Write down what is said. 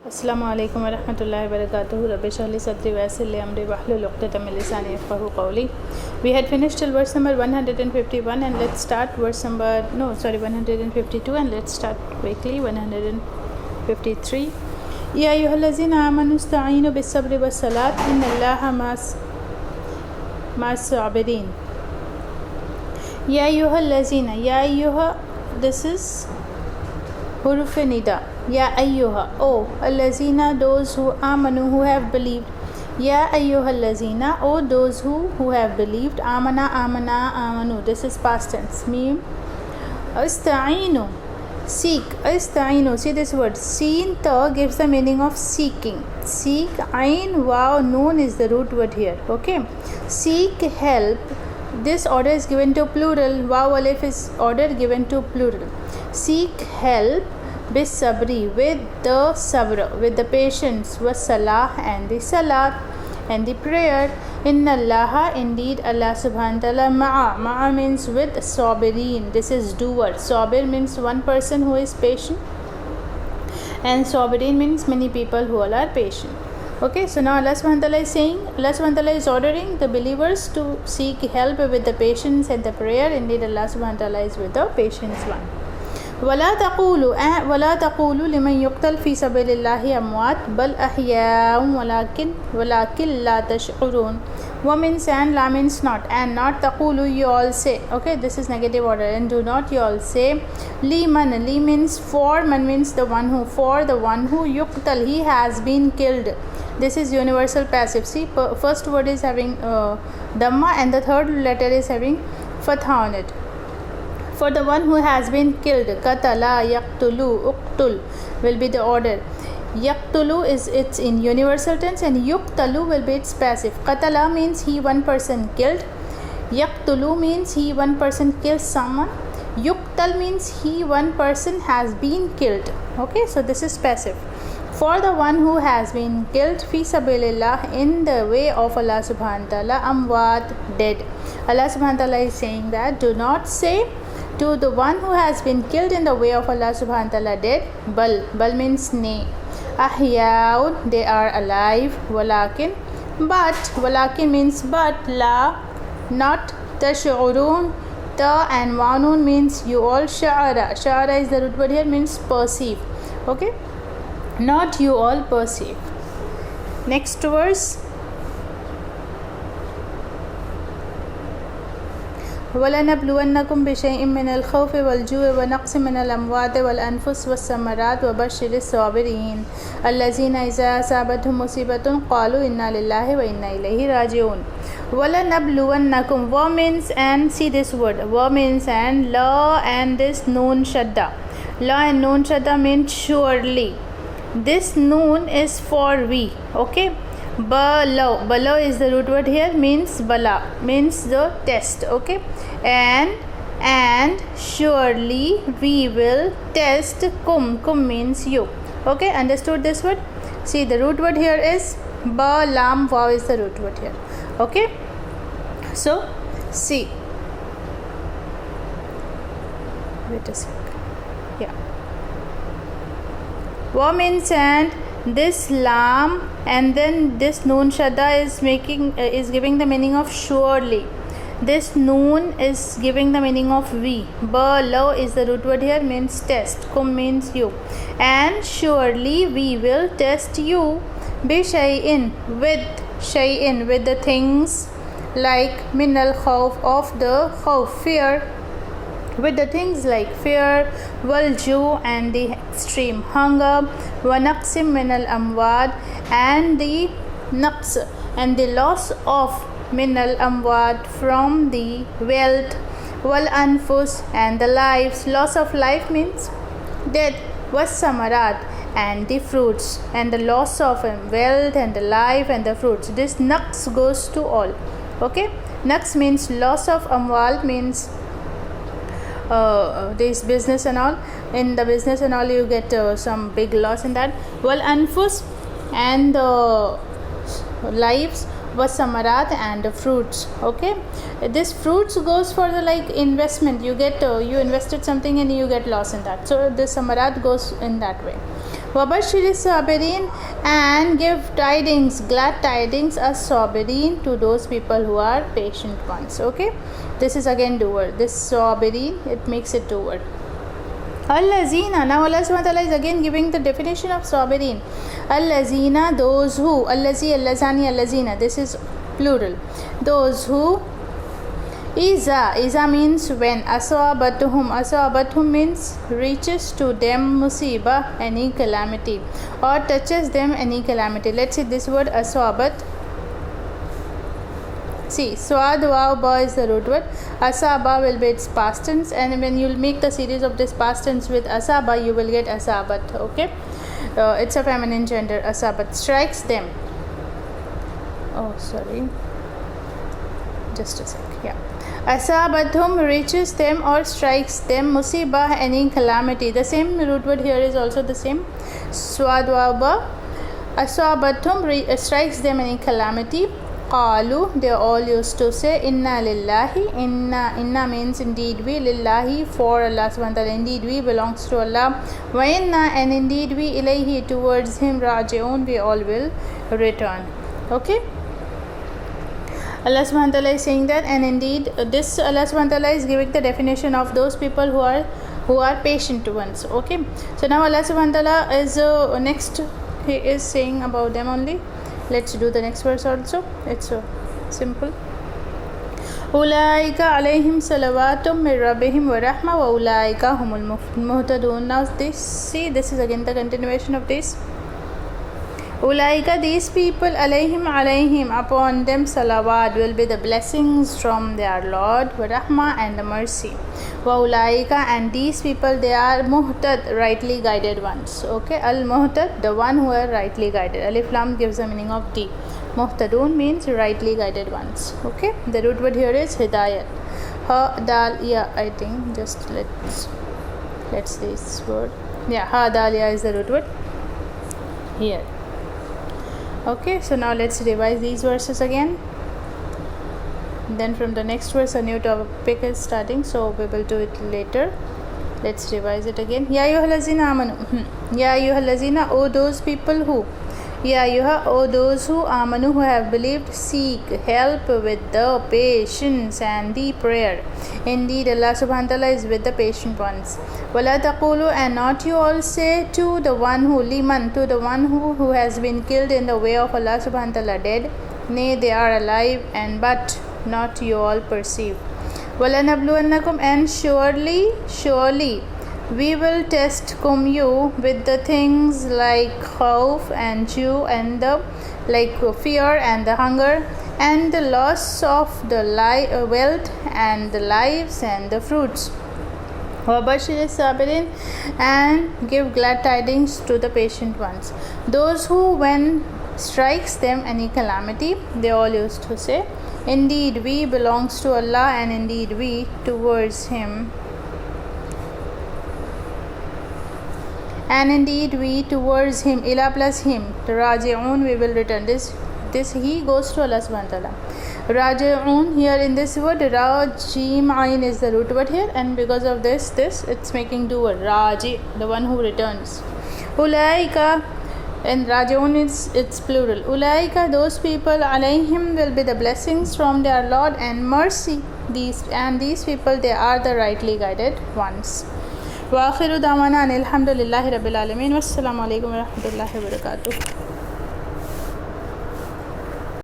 अस्सलामु अलैकुम वरहमतुल्लाहि वबरकातुहू रब्बि इश्रह ली सदरी वयस्सिर ली अमरी वहलुल उक़दतम मिन लिसानी यफ़क़हू क़ौली. We had finished till verse number 151 and let's start verse number 152 and let's start quickly 153. या अय्युहल्लज़ीना आमनु इस्तईनु बिस्सब्रि वस्सलात इन्नल्लाहा मअस-साबिरीन. या अय्युहल्लज़ीना, या अय्युहा, this is huruf nida. Ya ayyuha, O allazina, those who amanu, who have believed. Ya ayyuha allazina, O those who have believed. Amana, amanu, this is past tense. Meem. Ista'inu, seek. Ista'inu, see this word seen ta gives the meaning of seeking. Seek. Ain waw noon is the root word here. Okay, seek help. This order is given to plural. Waw alif is order given to plural. Seek help bisabri, with the sabr, with the patience, was salah, and the salat, and the prayer. Inna allaha, indeed Allah subhanahu wa ta'ala, ma'a means with sabirin, this is doer. Sabir means one person who is patient, and sabirin means many people who all are patient. Okay, so now Allah subhanahu wa ta'ala is saying, Allah subhanahu wa ta'ala is ordering the believers to seek help with the patience and the prayer. Indeed Allah subhanahu wa ta'ala is with the patience one. ولا تقولوا لمن يقتل في سبيل الله أموات بل أحياء ولكن لا تشعرون. Wa means and, la means not, and not taqulu, you all say. Okay, this is negative order. And do not you all say. Liman, li means for, man means the one who, for the one who, yuqtal, he has been killed. This is universal passive. See, first word is having dhamma and the third letter is having fatha on it. For the one who has been killed, qatala, yaqtulu, uqtul will be the order. Yaqtulu is it's in universal tense and yuqtalu will be its passive. Qatala means he one person killed. Yaqtulu means he one person kills someone. Yuqtal means he one person has been killed. Okay, so this is passive. For the one who has been killed fi sabilillah, in the way of Allah subhanahu wa ta'ala, amwat, dead. Allah subhanahu wa ta'ala is saying that do not say to the one who has been killed in the way of Allah subhanahu wa ta'ala dead. Bal means nay. Ahyaun, they are alive. Walakin, but, walakin means but, la, not, tash'urun, ta and wanun means you all. Sha'ara is the root word here, means perceive. Okay, not you all perceive. Next verse. وَلَنَبْلُوَنَّكُمْ بِشَيْءٍ مِّنَ الْخَوْفِ وَالْجُوعِ وَنَقْصٍ مِّنَ الْأَمْوَالِ وَالْأَنفُسِ وَالثَّمَرَاتِ وَبَشِّرِ الصَّابِرِينَ الَّذِينَ إِذَا أَصَابَتْهُمْ مُصِيبَةٌ قَالُوا إِنَّا لِلَّهِ وَإِنَّا إِلَيْهِ راجعون. وَلَنَبْلُوَنَّكُمْ, wa means and, see this word, wa means and, la and this noon shadda. La and noon shadda means surely. This noon is for we. Okay, Bala is the root word here, means bala, means the test. Okay, and surely we will test. Kum means you. Okay, understood this word? See, the root word here is ba, lam, waw is the root word here. Okay, so see, wait a sec. Yeah, wa means and, this lam and then this noon shadda is giving the meaning of surely. This noon is giving the meaning of we. Ba, lo is the root word here, means test. Kum means you. And surely we will test you. Bi shay'in, with the things like minal khawf, of the khawf, fear. With the things like fear, wal-ju and the extreme hunger, wa naqsim min al-amwad and the naqs and the loss of min al-amwad from the wealth, wal-anfus and the lives. Loss of life means death. Was-samarat and the fruits, and the loss of wealth and the life and the fruits. This naqs goes to all. Okay, naqs means loss of amwal, means this business and all. In the business and all you get some big loss in that. Well, anfus and the lives, was samarat and the fruits. Okay, this fruits goes for the like investment. You get you invested something and you get loss in that, so this samarat goes in that way. وَبَشِّرِ الصَّابِرِينَ, and give tidings, glad tidings, as-sabirin, to those people who are patient ones. Okay, this is again doer. This sabirin, it makes it doer. Allazina, now Allah subhanahu wa ta'ala is again giving the definition of sabirin. Allazina, those who, allazi, allazani, allazina, this is plural. Those who, Iza means when, asabatuhum means reaches to them musiba, any calamity, or touches them any calamity. Let's see this word asabat. See, swad waw ba is the root word. Asaba will be its past tense, and when you will make the series of this past tense with asaba, you will get asabat. Okay, it's a feminine gender. Asabat, strikes them. Oh, sorry. Just a sec. Yeah. Asabathum, reaches them or strikes them. Musibah, any calamity. The same root word here is also the same. Swadwaba. Asabathum, strikes them any calamity. Qalu, they all used to say, Inna lillahi. Inna means indeed we. Lillahi, for Allah subhanahu wa ta'ala. Indeed we belongs to Allah. Wa inna, and indeed we. Ilayhi, towards him. Raji'un, we all will return. Okay. Allah subhanahu wa ta'ala is saying that, and indeed this Allah subhanahu wa ta'ala is giving the definition of those people who are patient ones. Okay, so now Allah subhanahu wa ta'ala is next he is saying about them only. Let's do the next verse also. It's so simple. Ulaika alayhim salawatum min rabbihim wa rahma wa ulaika humul muhtadun. Now this is again the continuation of this. Ulaika, these people, alayhim, upon them, salawat, will be the blessings from their Lord, wa rahma, and the mercy. Wa ulaika, and these people, they are muhtad, rightly guided ones. Okay, al-muhtad, the one who are rightly guided. Alif lam gives the meaning of the. Muhtadun means rightly guided ones. Okay, the root word here is hidayat. Ha, dal, ya, I think, just let's this word. Yeah, ha, dal, ya is the root word here. Okay, so now let's revise these verses again. Then from the next verse a new topic is starting, so we will do it later. Let's revise it again. Ya ayyuhallazina amanu. Ya ayyuhallazina, O those people who. Ya ayyuha, O those who amanu, who have believed, seek help with the patience and the prayer. Indeed, Allah subhanahu wa ta'ala is with the patient ones. Wala taqulu, and not you all say to the one who, liman, to the one who has been killed in the way of Allah subhanahu wa ta'ala, dead. Nay, they are alive, and but not you all perceive. Wala nabluwannakum, and surely we will test you with the things like khawf and ju, and the like fear and the hunger, and the loss of the wealth and the lives and the fruits. Wabashir sabirin, and give glad tidings to the patient ones. Those who, when strikes them any calamity, they all used to say, Indeed we belongs to Allah, and indeed we towards him. And indeed we towards him, ila plus him, raji'un, we will return. This he goes to Allah subhanahu wa ta'ala. Raji'un, here in this word, rajim ayn is the root word here, and because of this it's making doer, raji, the one who returns. Ulaika, and raji'un is its plural. Ulaika, those people, alayhim, will be the blessings from their Lord and mercy. These people, they are the rightly guided ones. Wa akhiru da'wana alhamdulillahi rabbil alamin. Wassalamu alaikum wa rahmatullahi wa barakatuh.